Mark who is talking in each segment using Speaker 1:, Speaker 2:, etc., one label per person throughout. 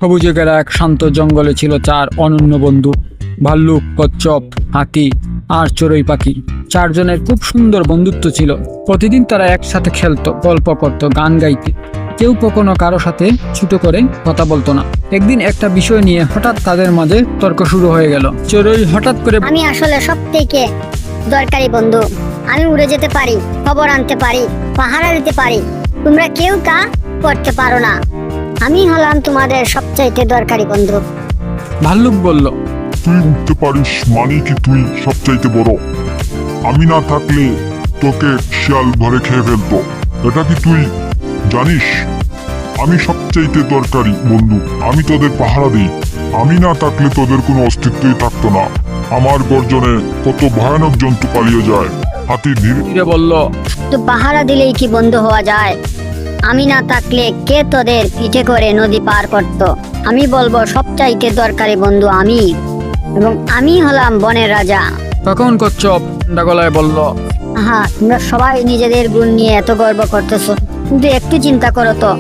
Speaker 1: সবুজে ঘেরা এক শান্ত জঙ্গলে ছিল চার অনন্য বন্ধু, ভাল্লুক, কচ্ছপ, হাতি আর চড়ুই পাখি। চারজনের খুব সুন্দর বন্ধুত্ব ছিল। প্রতিদিন তারা একসাথে খেলতো, গল্প করত, গান গাইতে। কেউ কখনো কারো সাথে ছোট করে কথা বলতো না। একদিন একটা বিষয় নিয়ে হঠাৎ তাদের মাঝে তর্ক শুরু হয়ে গেল। চড়ুই হঠাৎ করে
Speaker 2: আমি আসলে সবথেকে দরকারি বন্ধু। আমি উড়ে যেতে পারি, খবর আনতে পারি, পাহারা দিতে পারি। তোমরা কেউ তা করতে পারো না। আমি হলাম তোমাদের সবচাইতে দরকারি বন্ধু।
Speaker 1: ভাল্লুক বলল,
Speaker 3: তুই উঠতে পারিস মানে কি তুই সবচাইতে বড়? আমি না থাকলে তোকে শিয়াল ঘরে খেয়ে ফেলতো। এটা কি তুই জানিস? আমি সবচাইতে দরকারি বন্ধু। আমি তোদের পাহারা দিই। আমি না থাকলে তোদের কোনো অস্তিত্বই থাকতো না। আমার গর্জনে কত ভয়ানক জন্তু পালিয়ে যায়। হাতি ধীরে
Speaker 1: বলল,
Speaker 2: তো পাহারা দিলেই কি বন্ধ হওয়া যায়? আমি না থাকলে কে তোদের পিঠে করে নদী পার করত? আমি বলবো সবচাইতে দরকারি বন্ধু আমি, এবং আমি হলাম বনের রাজা।
Speaker 1: তখন কচ্ছপ ঠান্ডা গলায় বলল,
Speaker 2: তোমরা সবাই নিজেদের গুণ নিয়ে এত গর্ব করতেছো, কিন্তু একটু চিন্তা করো তো,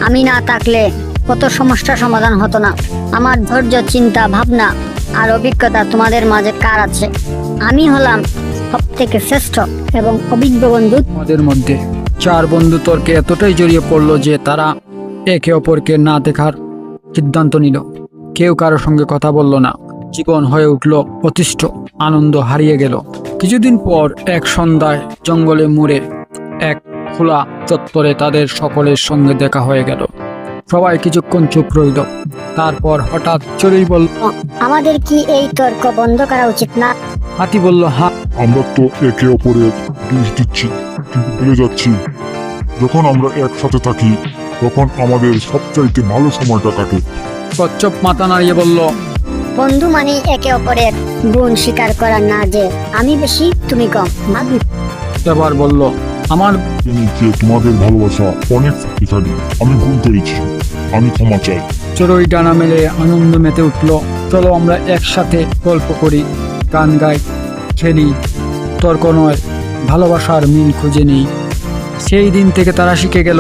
Speaker 2: আমি না থাকলে কত সমস্যার সমাধান হতো না। আমার ধৈর্য, চিন্তা, ভাবনা আর অভিজ্ঞতা তোমাদের মাঝে কার আছে? আমি হলাম সব থেকে শ্রেষ্ঠ এবং অভিজ্ঞ বন্ধু
Speaker 1: আমাদের মধ্যে। চার বন্ধু তর্কে এতটাই জড়িয়ে পড়লো যে তারা একে অপরকে না দেখার সিদ্ধান্ত নিল। কেউ কারোর সঙ্গে কথা বলল না। জীবন হয়ে উঠল অতিষ্ঠ, আনন্দ হারিয়ে গেল। কিছুদিন পর এক সন্ধ্যায় জঙ্গলে মুড়ে এক খোলা চত্বরে তাদের সকলের সঙ্গে দেখা হয়ে গেল। সবাই কিছুক্ষণ চুপ রইল। তারপর হঠাৎ চড়ুই বলল,
Speaker 2: আমাদের কি এই তর্ক বন্ধ করা উচিত না?
Speaker 1: হাতি বলল, হ্যাঁ।
Speaker 3: আমরা তো একে অপরের দোষ দিচ্ছি, কিন্তু ভুলে যাচ্ছি যখন আমরা একসাথে থাকি তখন আমাদের সবচাইতে ভালো সময়টা কাটে।
Speaker 1: কচ্ছপ মাথা নাড়িয়ে বলল,
Speaker 2: বন্ধু মানে একে অপরের গুণ স্বীকার করা না, যে আমি বেশি তুমি কম। ভাবি
Speaker 1: এবার বলল, আমার
Speaker 3: জানি যে তোমাদের ভালোবাসা অনেক শক্তিশালী। আমি ভুল করেছি, আমি ক্ষমা চাই।
Speaker 1: চড়ুই ডানা মেলে আনন্দ মেতে উঠল। চলো আমরা একসাথে গল্প করি, গান গাই, খেলি, তর্ক নয়, ভালোবাসার মিল খুঁজে নেই। সেই দিন থেকে তারা শিখে গেল,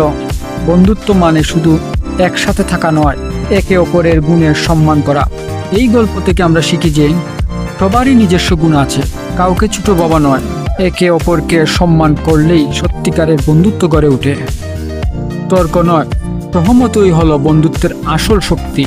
Speaker 1: বন্ধুত্ব মানে শুধু একসাথে থাকা নয়, একে অপরের গুণের সম্মান করা। এই গল্প থেকে আমরা শিখি যে সবারই নিজস্ব গুণ আছে, কাউকে ছোট বাবা নয়। একে অপরকে সম্মান করলেই সত্যিকারের বন্ধুত্ব গড়ে ওঠে। তর্ক নয়, সহমতই হলো বন্ধুত্বের আসল শক্তি।